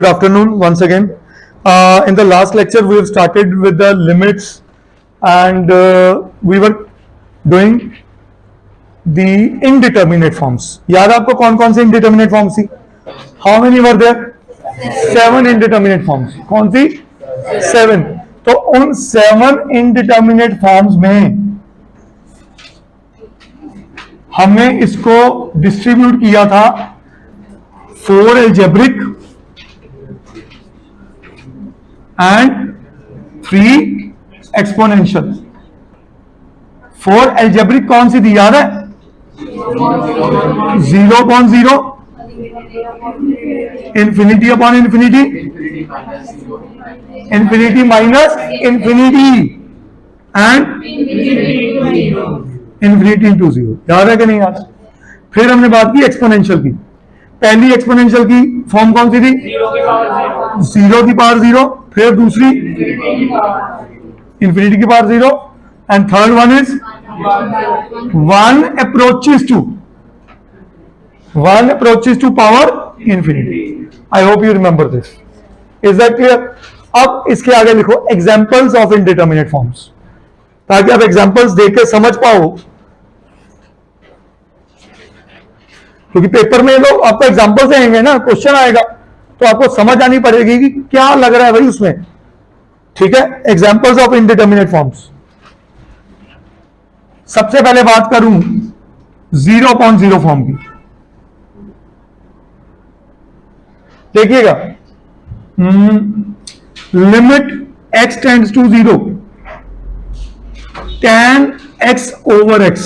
Good afternoon once again. In the last lecture, we have started with the limits and we were doing the indeterminate forms. याद आपको कौन कौन से indeterminate forms थी? How many were there? 7 indeterminate forms. कौन सी? 7. तो उन 7 indeterminate forms में हमने इसको डिस्ट्रीब्यूट किया था 4 algebraic and 3 exponential. 4 algebraic कौन सी थी याद है? 0.0, infinity upon infinity, infinity minus infinity and infinity into 0. याद है कि नहीं याद? फिर हमने बात की एक्सपोनेंशियल की. पहली एक्सपोनेंशियल की फॉर्म कौन सी थी? 0 की पावर 0. फिर दूसरी इंफिनिटी की power 0 and third one is 1 approaches to power infinity. I hope you remember this. Is that clear? अब इसके आगे लिखो एग्जाम्पल्स ऑफ इनडिटर्मिनेट फॉर्म्स, ताकि आप एग्जाम्पल्स देख के समझ पाओ, क्योंकि पेपर में लोग आपको एग्जाम्पल्स देंगे ना, क्वेश्चन आएगा तो आपको समझ आनी पड़ेगी कि क्या लग रहा है भाई उसमें. ठीक है, एग्जाम्पल्स ऑफ इनडिटर्मिनेट फॉर्म्स. सबसे पहले बात करूं 0.0 फॉर्म की. देखिएगा, limit x tends to 0 tan x over x.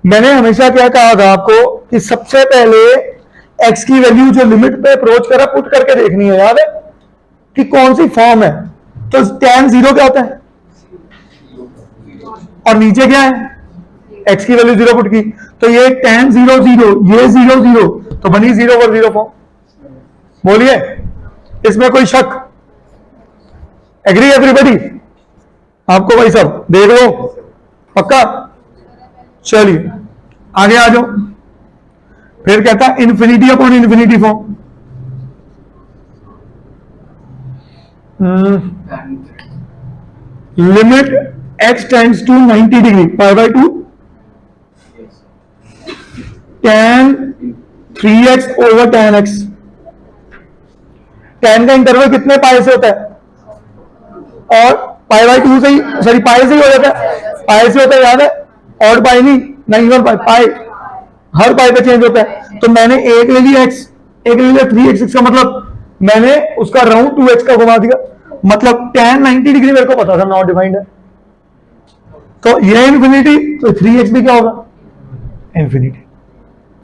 मैंने हमेशा क्या कहा था आपको कि सबसे पहले x की वैल्यू जो लिमिट पे अप्रोच करा पुट करके देखनी है. याद है कि कौन सी फॉर्म है? तो tan 0 क्या होता है और नीचे क्या है? x की वैल्यू 0 पुट की, तो ये tan 0 0, ये 0 0, तो बनी 0 ओवर 0 फॉर्म. बोलिए, इसमें कोई शक? Agree everybody? आपको भाई सब देख लो पक्का? चलिए आगे आ जाओ. फिर कहता है infinity upon infinity form. Limit x tends to 90 degree pi by 2 tan 3x over tan x. tan का इंटरवल कितने पाई से होता है? और पाई बाय 2 से ही, सॉरी पाई से ही हो जाता है. पाई से होता है, याद है? और पाई नहीं और पाई हर पाई पे चेंज होता है. तो मैंने एक ले लिया x, एक ले लिया 3x. इसका मतलब मैंने उसका राउंड 2x का घुमा दिया. मतलब tan 90 डिग्री मेरे को पता था नॉट डिफाइंड है, तो ये इंफिनिटी, तो 3x भी क्या होगा? इंफिनिटी.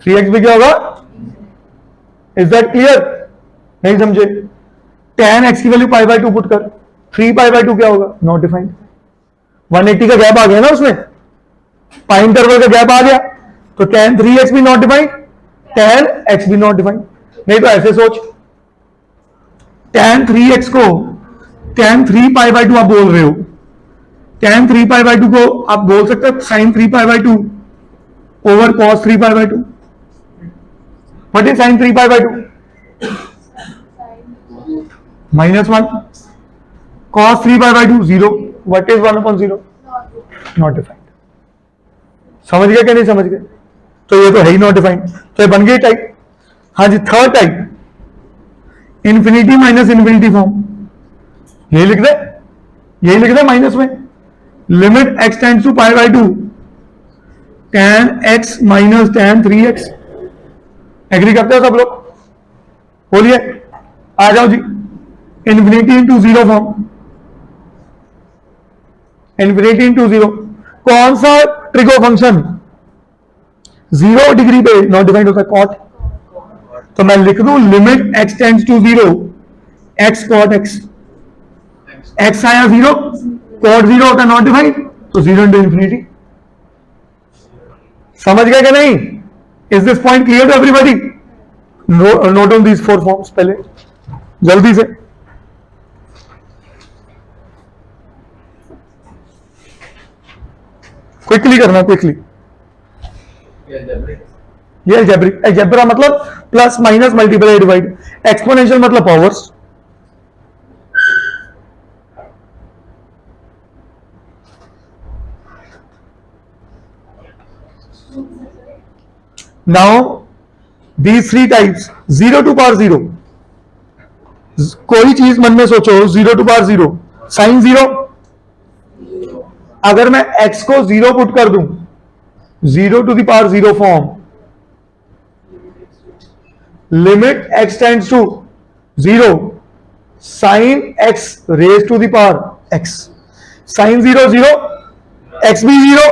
3x भी क्या होगा? Is that clear? नहीं समझे? tan x की वैल्यू पाई बाय 2 पुट कर, 3 पाई बाय 2 क्या होगा? Not defined. 180 का गैप आ गया ना उसमें, पाई इंटरवल का गैप आ गया, तो tan 3x भी नॉट डिफाइंड, tan x भी नॉट डिफाइंड. नहीं तो ऐसे सोच, tan 3x को tan 3 पाई बाय 2 आप बोल रहे हो, tan 3 पाई बाय 2 को आप बोल सकते हो sin 3 pi by 2 over cos 3 pi by 2. What is sin 3 pi by 2? -1. cos 3 pi by 2 0. What is 1/0? Not defined. समझ गए कि नहीं समझ गए? तो ये तो है ही नॉट डिफाइंड, तो ये बन गई टाइप. हाँ जी, third type infinity minus infinity form. यही लिख दे माइनस में. Limit x tends to pi by 2 tan x माइनस tan 3x. एग्री करते हो सब लोग? बोलिए, आ जाओ जी. Infinity into 0 form. Infinity into 0 कौन सा ट्रिगो फंक्शन 0 डिग्री पे नॉट डिफाइंड होता है? कॉट. तो मैं लिख दूं limit x tends to 0 x cot x. x आया 0, कॉट 0 होता है नॉट डिफाइंड, तो 0 इंटू इंफिनिटी. समझ गए कि नहीं? Is this point clear to everybody? Note on these 4 forms पहले जल्दी से. क्विकली करना, क्विकली. ये अलजेब्रिक, अलजेब्रा मतलब plus minus multiply divide, exponential मतलब powers. Now these three types, 0 to power 0, कोई चीज मन में सोचो, 0 to power 0, साइन 0, अगर मैं x को 0 पुट कर दूं, 0 to the power 0 form, limit x tends to 0, sine x raise to the power x, sine 0 0, x भी 0,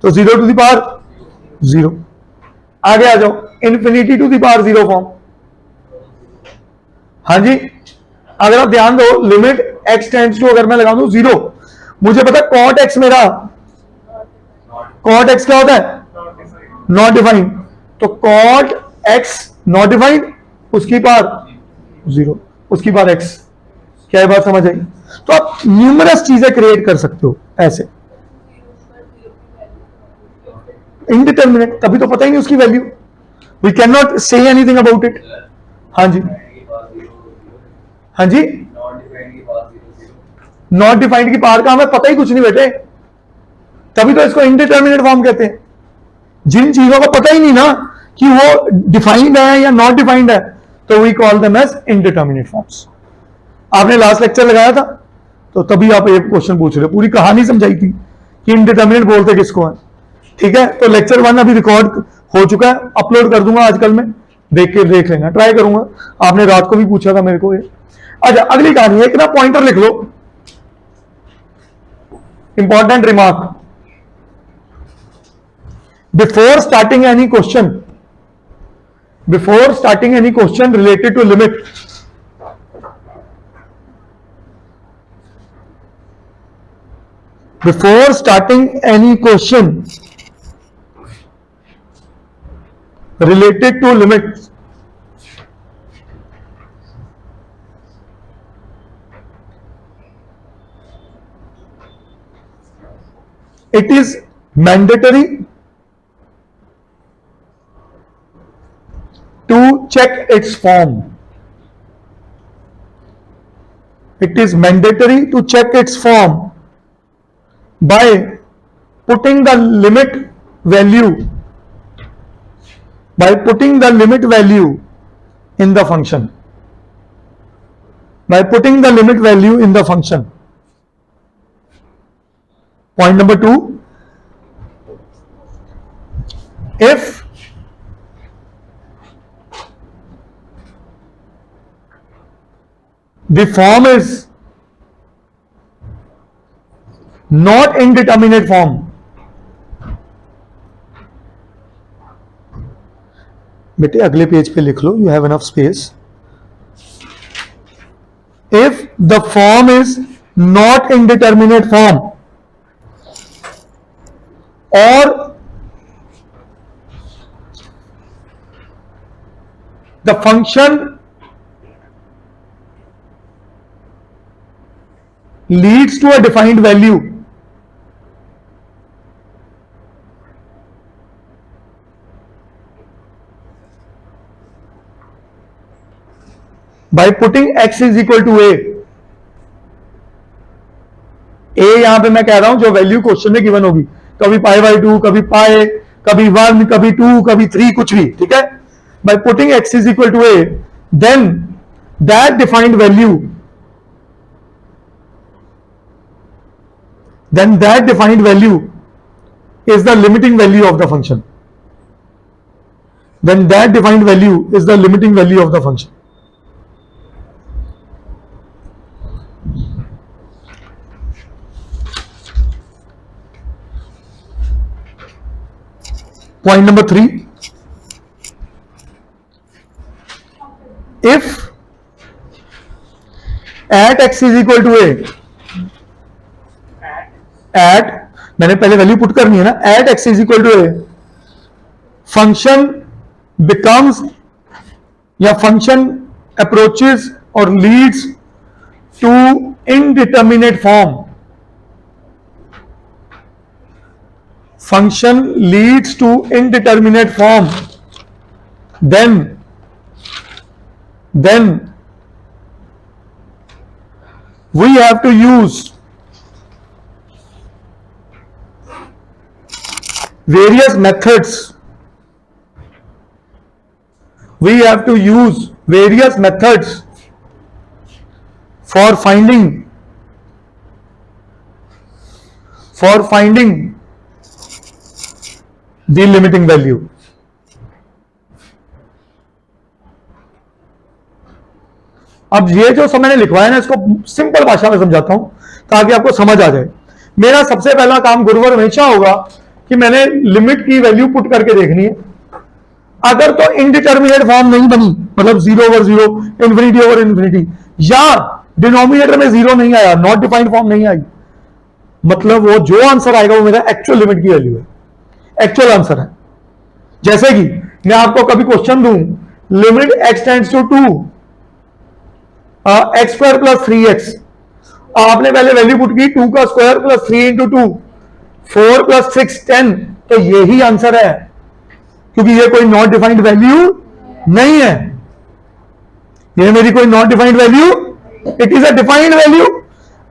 तो 0 to the power 0। आगे आ जाओ, infinity to the power 0 form. हाँ जी, अगर आप ध्यान दो, लिमिट x टेंड्स टू अगर मैं लगा दूं 0, मुझे पता कॉट x मेरा, कॉट x क्या होता है, नॉट डिफाइंड, तो कॉट x नॉट डिफाइंड, उसकी पावर 0, उसकी पावर x। क्या ये बात समझ आई? तो आप न्यूमरस चीजें क्रिएट कर सकते हो ऐसे, इनडिटर्मिनेट, तभी तो पता ही नहीं उसकी value, we can not say anything about it. हाँ जी, हाँ जी, नॉट डिफाइंड की पावर का हमें पता ही कुछ नहीं बेटे, तभी तो इसको इनडिटर्मिनेट फॉर्म कहते हैं। जिन चीजों का पता ही नहीं ना कि वो डिफाइंड है या नॉट डिफाइंड है, तो we call them as indeterminate forms. आपने लास्ट लेक्चर लगाया था, तो तभी आप एक क्वेश्चन पूछ रहे हो, पूरी कहानी समझाई थी कि इनडिटर्मिनेट बोलते किसको है। ठीक है, तो लेक्चर 1 अभी रिकॉर्ड हो चुका है, अपलोड कर दूंगा आजकल में, देख लेना, ट्राई करूंगा। आपने रात को भी पूछा था मेरे को ये। अच्छा, अगली कहानी है, एक ना पॉइंटर लिख लो, important remark, before starting any question related to limit, before starting any question related to limits, it is mandatory to check its form. It is mandatory to check its form by putting the limit value in the function, Point number 2, if the form is not indeterminate form, बेटे अगले page पे लिख लो, you have enough space. If the form is not indeterminate form और the function leads to a defined value, by putting x is equal to a यहां पे मैं कह रहा हूं जो वैल्यू क्वेश्चन में गिवन होगी, कभी पाई बाई 2, कभी पाई, कभी 1, कभी 2, कभी 3, कुछ भी। ठीक है, by putting x is equal to a, then that defined value is the limiting value of the function. Point number 3, if at x is equal to a, at मैंने पहले वैल्यू पुट करनी है ना, at x is equal to a, function becomes या function approaches or leads to indeterminate form, function leads to indeterminate form then we have to use various methods. We have to use various methods for finding the limiting value. अब ये जो सब मैंने लिखवाया ना, इसको simple भाषा में समझाता हूं ताकि आपको समझ आ जाए। मेरा सबसे पहला काम गुरुवर हमेशा होगा कि मैंने लिमिट की वैल्यू पुट करके देखनी है। अगर तो इनडिटर्मिनेट फॉर्म नहीं बनी, मतलब 0 ओवर 0, इन्फिनिटी ओवर इन्फिनिटी, या डिनोमिनेटर में 0 नहीं आया, नॉट डिफाइंड फॉर्म नहीं आई, मतलब वो जो आंसर आएगा वो मेरा एक्चुअल लिमिट की वैल्यू है, एक्चुअल आंसर है। जैसे कि मैं आपको कभी क्वेश्चन दूं, limit x tends to 2 x square plus 3x, आपने पहले वैल्यू पुट की 2 का स्क्वायर प्लस 3 इंटू 2, 4 प्लस 6 10, तो यही आंसर है, क्योंकि ये कोई नॉट डिफाइंड वैल्यू नहीं है, ये मेरी कोई not defined value, it is a defined value,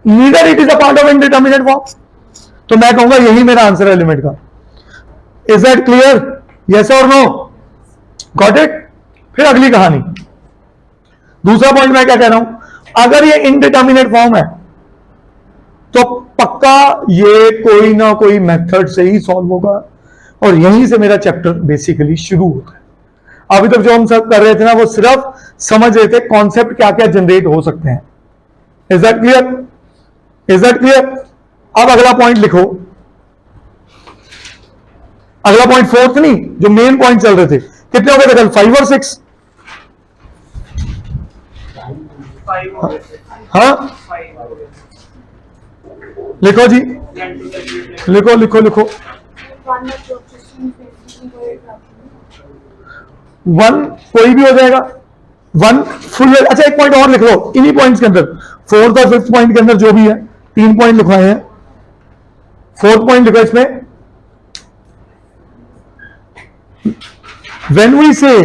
neither it is a part of indeterminate form, तो मैं कहूंगा यही मेरा आंसर है लिमिट का। Is that clear? यस और नो? Got it? फिर अगली कहानी, दूसरा पॉइंट मैं क्या कह रहा हूं, अगर ये इनडिटर्मिनेट फॉर्म है तो पक्का ये कोई ना कोई मेथड से ही सॉल्व होगा, और यहीं से मेरा चैप्टर बेसिकली शुरू होता है। अभी तक जो हम सब कर रहे थे ना, वो सिर्फ समझ रहे थे कॉन्सेप्ट क्या क्या जनरेट हो सकते हैं। Is that clear? Is that clear? अब अगला पॉइंट लिखो, अगला पॉइंट फोर्थ नहीं, जो मेन पॉइंट चल रहे थे, कितने हो गए थे कल? 5 और 6? हाँ, लिखो जी, लिखो लिखो लिखो। 1 कोई भी हो जाएगा, 1 फुल। अच्छा, एक पॉइंट और लिख लो इन्हीं पॉइंट्स के अंदर, 4th और 5th पॉइंट के अंदर जो भी है, 3 पॉइंट लिखवाए हैं, 4th पॉइंट लिखो इसमें। When we say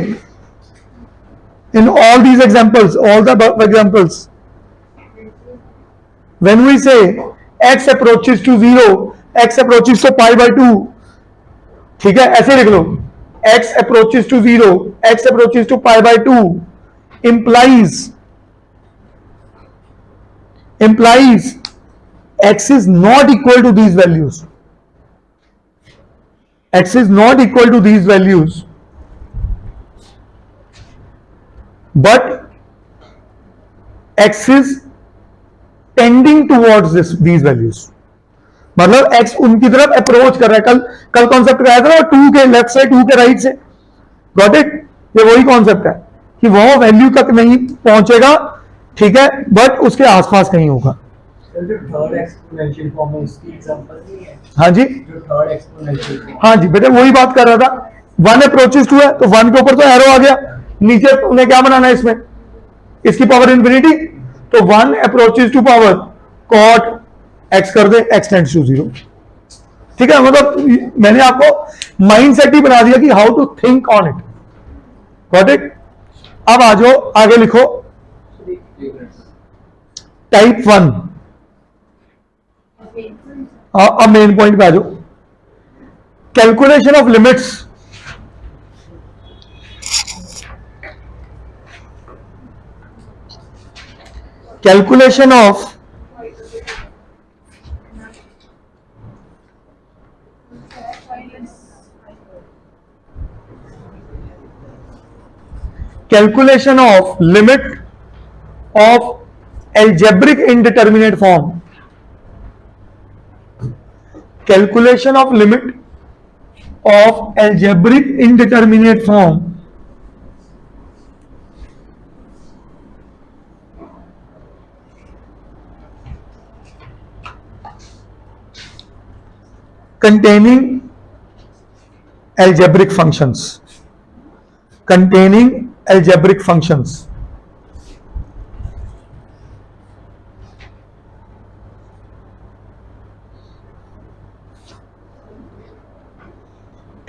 in all these examples, all the above examples, when we say x approaches to 0, x approaches to pi by 2, ठीक है, ऐसे लिख लो, x approaches to 0, x approaches to pi by 2 implies x is not equal to these values, x is not equal to these values, but x is tending towards these values, मतलब x उनकी तरफ approach कर रहा है। कल concept आया था ना, 2 के लेफ्ट से 2 के राइट से, गॉट इट? ये वही कॉन्सेप्ट है कि वो वैल्यू तक नहीं पहुंचेगा, ठीक है, बट उसके आसपास कहीं होगा। जो थर्ड एक्सपोनेंशियल फॉर्म है उसकी एग्जांपल नहीं है? हाँ जी, जो थर्ड एक्सपोनेंशियल फॉर्म, हाँ जी बेटा, वही बात कर रहा था। 1 अप्रोचेस टू है तो 1 के ऊपर तो एरो आ गया, नीचे उन्हें क्या बनाना है इसमें, इसकी पावर इंफिनिटी, तो 1 approaches to power cot x कर दे, x टेंड्स टू 0, ठीक है। मतलब मैंने आपको माइंडसेट ही बना दिया कि how to think on it, got it? अब आ जाओ आगे, लिखो टाइप 1। अब मेन पॉइंट पे आ जाओ, calculation of limits. Calculation of limit of algebraic indeterminate form. Calculation of limit of algebraic indeterminate form containing algebraic functions, containing algebraic functions।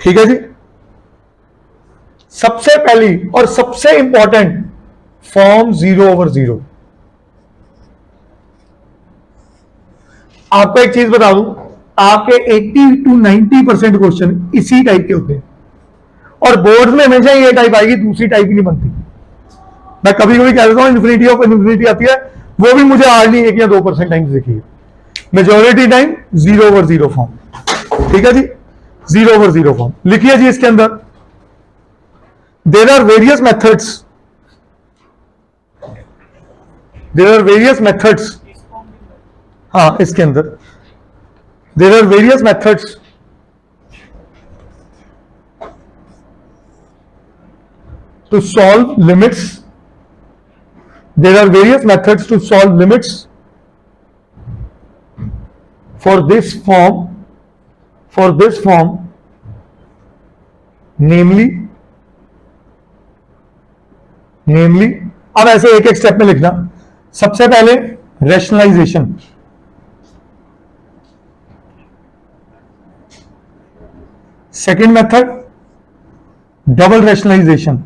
ठीक है जी, सबसे पहली और सबसे इंपॉर्टेंट फॉर्म 0/0। आपको एक चीज बता दूं, आपके 80 to 90% क्वेश्चन इसी टाइप के होते हैं और बोर्ड में हमेशा ये टाइप आएगी, दूसरी टाइप ही नहीं बनती। मैं कभी कभी कह देता हूं इन्फिनिटी ऑफ इन्फिनिटी आती है, वो भी मुझे हार्डली 1 या 2% टाइम देखी है। Majority time 0/0 form. ठीक है जी, 0/0 फॉर्म लिखिए जी। इसके अंदर there are various methods, there are various methods. हाँ, इसके अंदर there are various methods to solve limits. There are various methods to solve limits for this form, namely अब ऐसे एक एक स्टेप में लिखना। सबसे पहले rationalisation, second method double rationalisation,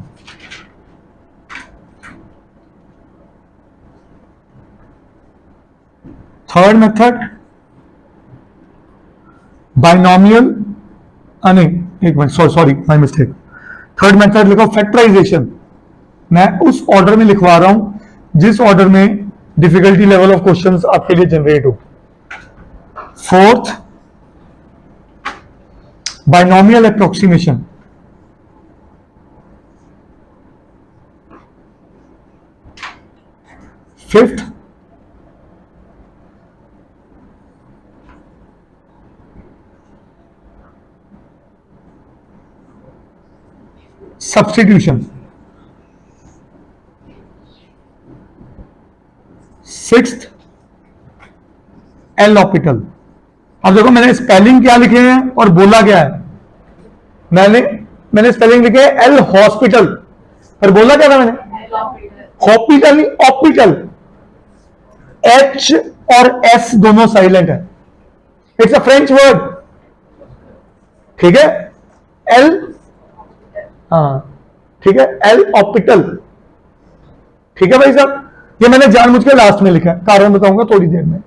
third method binomial, नहीं एक minute, sorry my mistake. Third method लिखो फैक्टराइजेशन। मैं उस ऑर्डर में लिखवा रहा हूं जिस ऑर्डर में डिफिकल्टी लेवल ऑफ क्वेश्चंस आपके लिए जनरेट हो। Fourth binomial approximation, fifth substitution, sixth L'Hopital. अब देखो मैंने स्पेलिंग क्या लिखे हैं और बोला क्या है। मैंने स्पेलिंग लिखे है एल हॉस्पिटल और बोला क्या था मैंने, हॉस्पिटल नहीं ऑपिटल। एच और एस दोनों साइलेंट है, इट्स अ फ्रेंच वर्ड। ठीक है, एल, हाँ ठीक है, एल ऑपिटल। ठीक है भाई साहब, ये मैंने जानबूझ के लास्ट में लिखा है, कारण बताऊंगा थोड़ी देर में।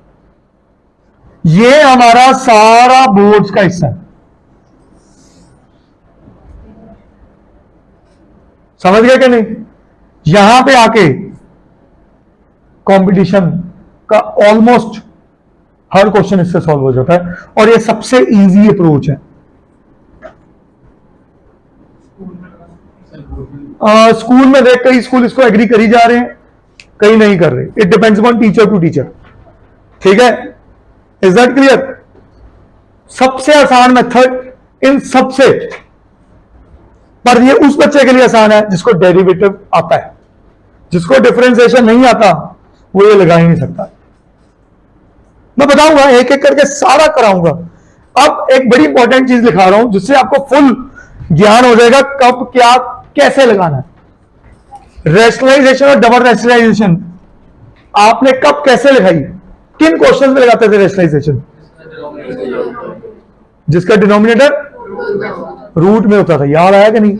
ये हमारा सारा बोर्ड्स का हिस्सा है, समझ गए कि नहीं। यहां पे आके कंपटीशन का ऑलमोस्ट हर क्वेश्चन इससे सॉल्व हो जाता है और ये सबसे इजी अप्रोच है। स्कूल में देख, कई स्कूल इसको एग्री करी जा रहे हैं, कई नहीं कर रहे। It depends upon teacher to teacher. ठीक है, इज दैट क्लियर। सबसे आसान मेथड इन सबसे, पर ये उस बच्चे के लिए आसान है जिसको डेरिवेटिव आता है। जिसको डिफरेंशिएशन नहीं आता वो ये लगा ही नहीं सकता। मैं बताऊंगा, एक एक करके सारा कराऊंगा। अब एक बड़ी इंपॉर्टेंट चीज लिखा रहा हूं जिससे आपको फुल ज्ञान हो जाएगा कब क्या कैसे लगाना है। रैशनलाइजेशन और डबल रैशनलाइजेशन आपने कब कैसे लगाई, किन क्वेश्चन में लगाते थे रैशनलाइजेशन? जिसका डिनोमिनेटर रूट में होता था, याद आया कि नहीं।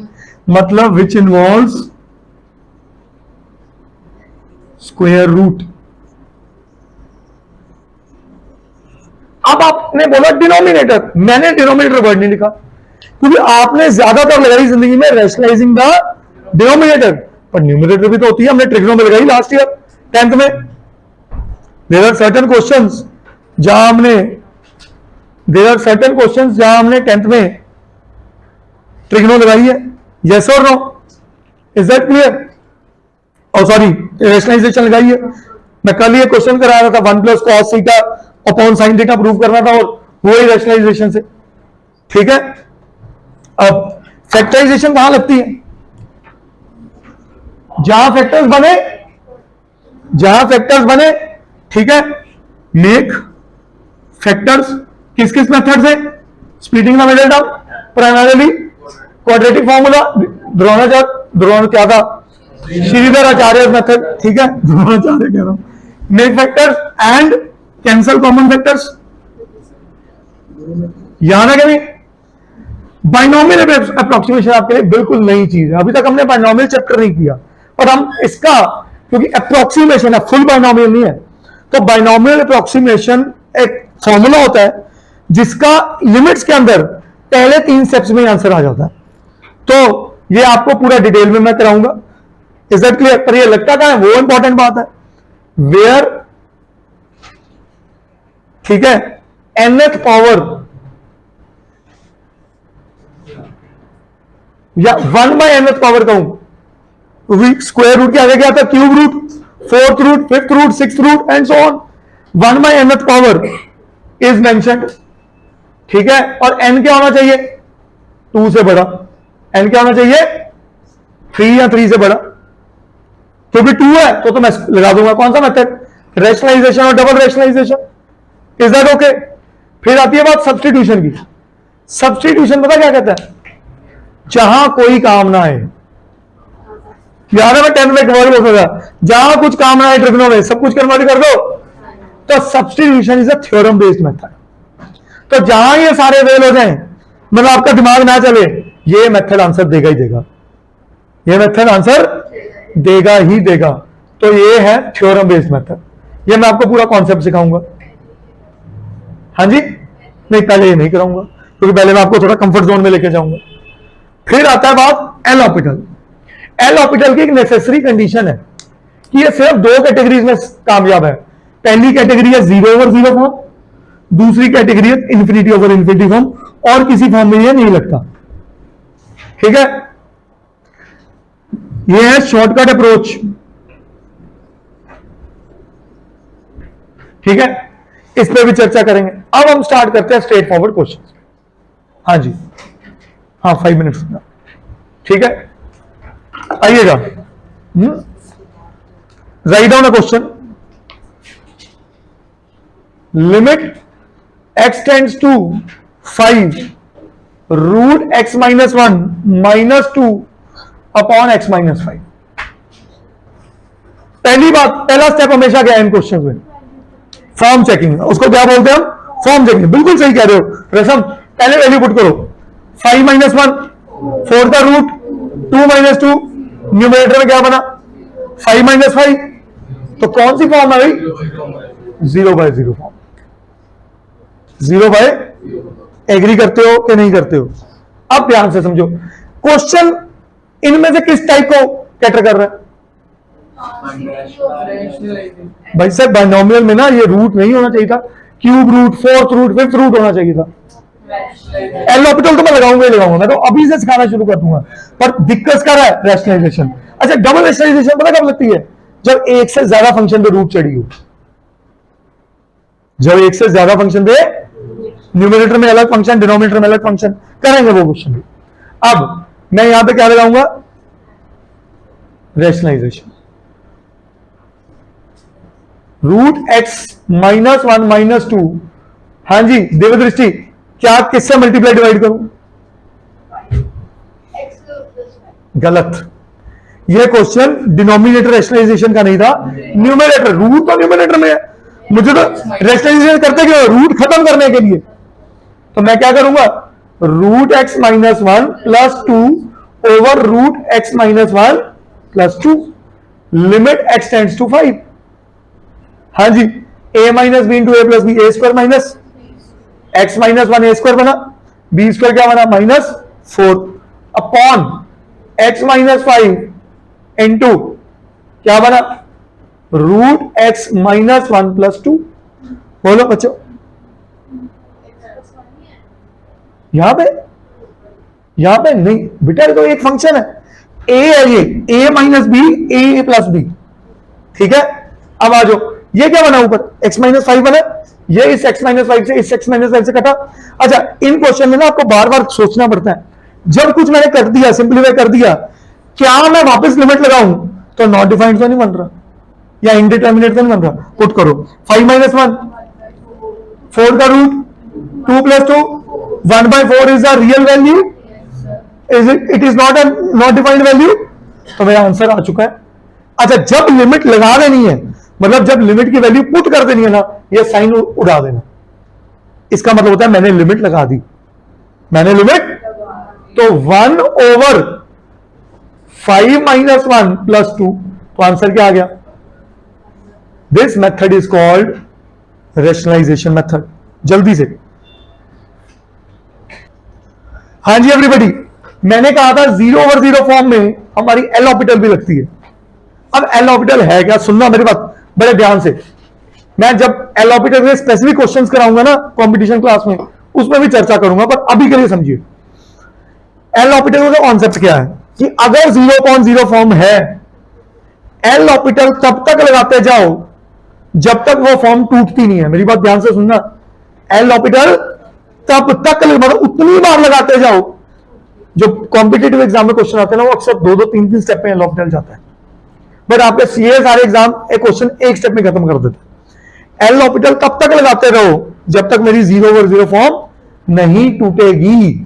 मतलब विच इन्वॉल्व्स स्क्वायर रूट। अब आपने बोला डिनोमिनेटर, मैंने डिनोमिनेटर वर्ड नहीं लिखा क्योंकि आपने ज्यादातर लगाई जिंदगी में रैशनलाइजिंग द डिनोमिनेटर, पर न्यूमरेटर भी तो होती है। हमने ट्रिग्नो में लगाई लास्ट ईयर 10th में। देयर आर सर्टेन क्वेश्चंस जहां हमने 10th में ट्रिग्नो लगाई है। यस और नो, इज दैट क्लियर? और सॉरी, रैशनलाइजेशन लगाई है। मैं कल ये क्वेश्चन करा रहा था, 1 + cos theta upon sin theta prove करना था, और वो ही रैशनलाइजेशन से। ठीक है, अब फैक्टराइजेशन कहां लगती है? जहां फैक्टर्स बने, ठीक है। मेक फैक्टर्स किस किस मेथड से? Splitting the middle term, primarily quadratic formula, Dronacharya क्या था, श्रीधर आचार्य मेथड। ठीक है, द्रोणाचार्य कह रहा हूं। Make factors and cancel common factors, यहां ना कभी बाइनोमियल अप्रोक्सीमेशन आपके लिए बिल्कुल नई चीज है, अभी तक हमने बाइनोमियल चैप्टर नहीं किया, पर हम इसका, क्योंकि अप्रोक्सीमेशन है, फुल बाइनोमियल नहीं है, तो बाइनोमियल अप्रोक्सीमेशन एक फॉर्मूला होता है जिसका लिमिट्स के अंदर पहले 3 स्टेप्स में आंसर आ जाता है। तो ये आपको पूरा डिटेल में मैं कराऊंगा। Is that clear? पर ये लगता क्या है, वो इंपॉर्टेंट बात है, वेयर, ठीक है, nth पावर या 1/nth पावर कहूं, स्क्वायर रूट के आगे क्या आता है, cube root, 4th root, 5th root, 6th root and so on. 1/nth power is mentioned, ठीक है, और n क्या होना चाहिए, 2 से बड़ा। n क्या होना चाहिए, 3 या 3 से बड़ा, क्योंकि 2 है तो मैं लगा दूंगा कौन सा मेथड, रैशनलाइजेशन और double rationalisation. Is that okay? फिर आती है बात सब्स्टिट्यूशन की। सब्स्टिट्यूशन पता क्या कहता है, जहां कोई काम ना आए, याद है मैं 10th में एक वर्ड बोल रहा था, जहां कुछ काम ना आए ट्रिग्नो में सब कुछ कन्वर्ट कर दो, तो substitution is a theorem based method. तो जहां ये सारे वेल हो जाएं, मतलब आपका दिमाग ना चले, ये मेथड आंसर देगा ही देगा, ये मेथड आंसर देगा ही देगा। तो ये है थ्योरम बेस्ड मेथड। ये मैं आपको पूरा कॉन्सेप्ट सिखाऊंगा। हाँ जी, नहीं पहले ये नहीं कराऊंगा, क्योंकि पहले मैं आपको थोड़ा कंफर्ट जोन में लेके जाऊंगा। फिर आता है बात एल ऑर्बिटल। एल ऑर्बिटल की एक नेसेसरी कंडीशन है कि ये सिर्फ 2 कैटेगरीज में कामयाब है। पहली कैटेगरी है 0/0 फॉर्म, दूसरी कैटेगरी है इंफिनिटी ओवर इंफिनिटी फॉर्म, और किसी फॉर्म में ये नहीं लगता, ठीक है। ये है शॉर्टकट अप्रोच, ठीक है, इस पर भी चर्चा करेंगे। अब हम स्टार्ट करते हैं स्ट्रेट फॉरवर्ड क्वेश्चन। हाँ जी, हाँ 5 मिनट्स, ठीक है, आइएगा। Right down a question, limit x tends to 5 root x minus 1 minus 2 upon x minus 5। पहली बात, पहला स्टेप हमेशा क्या है इन क्वेश्चंस में, फॉर्म चेकिंग। उसको क्या बोलते हैं हम, फॉर्म चेकिंग। बिल्कुल सही कह रहे हो रसम, पहले वैल्यू पुट करो, 5 माइनस 1 4 का रूट, 2 माइनस 2, न्यूमरेटर में क्या बना 5 माइनस 5, तो कौन सी फॉर्म है भाई, 0/0 फॉर्म। 0 एग्री करते हो कि नहीं करते हो? अब ध्यान से समझो, क्वेश्चन इनमें से किस टाइप को कैटर कर रहा है भाई साहब? बाइनोमियल में ना ये रूट नहीं होना चाहिए था, cube root, 4th root, 5th root होना चाहिए था। एल ऑर्बिटल तो मैं लगाऊंगा ही लगाऊंगा, मैं तो अभी से सिखाना शुरू कर दूंगा, पर दिक्कत कर रहा है रैशनलाइजेशन। अच्छा, डबल रैशनलाइजेशन पता कब लगती है, जब एक से ज्यादा फंक्शन पे रूट चढ़ी हो, जब एक से ज्यादा फंक्शन पे न्यूमरेटर में अलग फंक्शन, डिनोमिनेटर में अलग फंक्शन, करेंगे वो क्वेश्चन भी। अब मैं यहां पे क्या लगाऊंगा, rationalisation. Root x minus 1 minus 2, हाँ जी देव दृष्टि, क्या किससे मल्टीप्लाई डिवाइड करूं, गलत। यह क्वेश्चन डिनोमिनेटर रैशनलाइजेशन का नहीं था, न्यूमरेटर, रूट तो न्यूमरेटर में है, मुझे तो रैशनलाइजेशन करते क्यों, रूट खत्म करने के लिए। तो मैं क्या करूंगा, root x minus 1 plus 2 over root x minus 1 plus 2, limit x tends to 5। हाँ जी, a minus B into A plus B, A square minus x minus 1 A square बना, बी स्क्वायर क्या बना minus 4 upon x minus 5 into क्या बना, root x minus 1 plus 2। बोलो बच्चों, यहां पे नहीं बेटा, तो एक फंक्शन है a है, ये a minus B, A plus B, ठीक है। अब आ जाओ, ये क्या बना ऊपर, x माइनस 5 बना, ये इस x माइनस 5 से, इस x माइनस 5 से कटा। अच्छा, इन क्वेश्चन में ना आपको बार बार सोचना पड़ता है, जब कुछ मैंने कर दिया, सिंप्लीफाई कर दिया, क्या मैं वापस लिमिट लगाऊं तो नॉट डिफाइंड तो नहीं बन रहा, या इनडिटर्मिनेट तो नहीं बन रहा। पुट करो 5 माइनस 1, 4 का root, 2 plus 2, 1/4 is the real value, it is not a not defined value, तो मेरा आंसर आ चुका है। अच्छा, जब लिमिट लगा देनी है, मतलब जब लिमिट की वैल्यू पुट कर देनी है ना, ये साइन उड़ा देना, इसका मतलब होता है मैंने लिमिट लगा दी, मैंने लिमिट तो 1/5 - 1 + 2, तो आंसर क्या आ गया? This method is called rationalisation method. जल्दी से, हाँ जी एवरीबॉडी, मैंने कहा था 0/0 फॉर्म में हमारी एल ऑर्बिटल भी लगती है। अब एल ऑर्बिटल है क्या, सुनना मेरी बात बड़े ध्यान से। मैं जब एल ऑर्बिटल के स्पेसिफिक क्वेश्चंस कराऊंगा ना कंपटीशन क्लास में, उसमें भी चर्चा करूंगा, पर अभी के लिए समझिए एल ऑर्बिटल का कॉन्सेप्ट क्या है कि अगर 0/0 फॉर्म है, एल ऑर्बिटल तब तक लगाते जाओ जब तक वो फॉर्म टूटती नहीं है। मेरी बात ध्यान से सुनना, एल ऑर्बिटल तब तक मतलब उतनी बार लगाते जाओ। जो कॉम्पिटिटिव एग्जाम में क्वेश्चन आते हैं ना, वो अक्सर 2-2, 3-3 स्टेप में एल ऑर्बिटल जाता है, बट आपके सीए सारे एग्जाम एक क्वेश्चन एक स्टेप में खत्म कर देते हैं। एल ऑर्बिटल तब तक लगाते रहो जब तक मेरी 0/0 फॉर्म नहीं टूटेगी।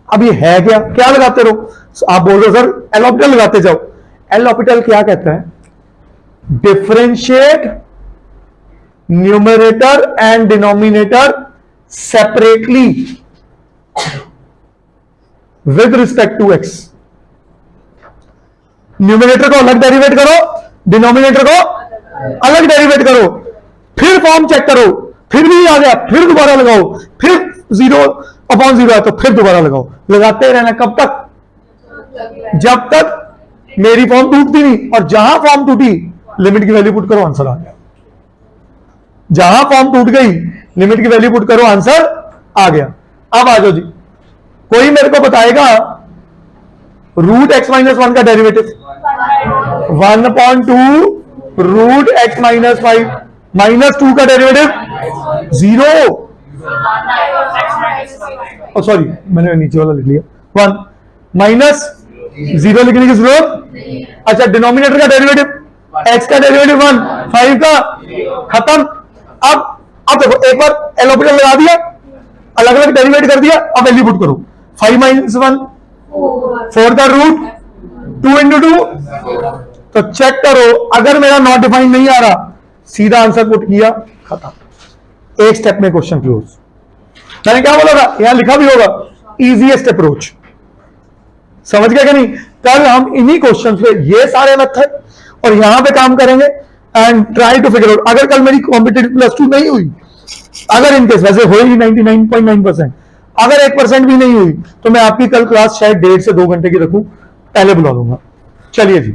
अब ये है क्या, क्या लगाते रहो? आप बोल रहे हो सर एल ऑर्बिटल लगाते जाओ। एल ऑर्बिटल क्या कहता है? Differentiate numerator and denominator separately with respect to x. Numerator को अलग डेरिवेट करो, डिनोमिनेटर को अलग डेरिवेट करो, फिर फॉर्म चेक करो, फिर भी आ गया, फिर दोबारा लगाओ, फिर 0/0 है तो फिर दोबारा लगाओ। लगाते रहना कब तक? जब तक मेरी फॉर्म टूटती नहीं। और जहां फॉर्म टूटी लिमिट की वैल्यू पुट करो, आंसर आ गया। जहां फॉर्म टूट गई लिमिट की वैल्यू पुट करो, आंसर आ गया। अब आ जाओ जी, कोई मेरे को बताएगा √x - 1 का डेरिवेटिव? 1/2 √x - 5 -2 का डेरिवेटिव 0। सॉरी, मैंने नीचे वाला लिख लिया 1 -0 लिखने की जरूरत। अच्छा, डिनोमिनेटर का डेरिवेटिव x का डेरिवेटिव 1, 5 का खत्म। अब देखो, एक बार एल ऑर्बिटल लगा दिया, अलग अलग डेरिवेट कर दिया, अब वैल्यू पुट करो। 5 - 1 4 का रूट 2 × 2, तो चेक करो अगर मेरा नॉट डिफाइन नहीं आ रहा, सीधा आंसर पुट किया, खत्म। एक स्टेप में क्वेश्चन क्लोज। मैंने क्या बोला था, यहां लिखा भी होगा इजीएस्ट अप्रोच। समझ गए कि नहीं? कल हम इन्हीं क्वेश्चन पे ये सारे मेथड और यहां पे काम करेंगे and try to figure out. अगर कल मेरी कॉम्पिटिटिव +2 नहीं हुई, अगर इनकेस वैसे होगी 99.9%, अगर 1% भी नहीं हुई, तो मैं आपकी कल क्लास शायद 1.5 से 2 घंटे की रखूं, पहले बुला लूंगा। चलिए जी।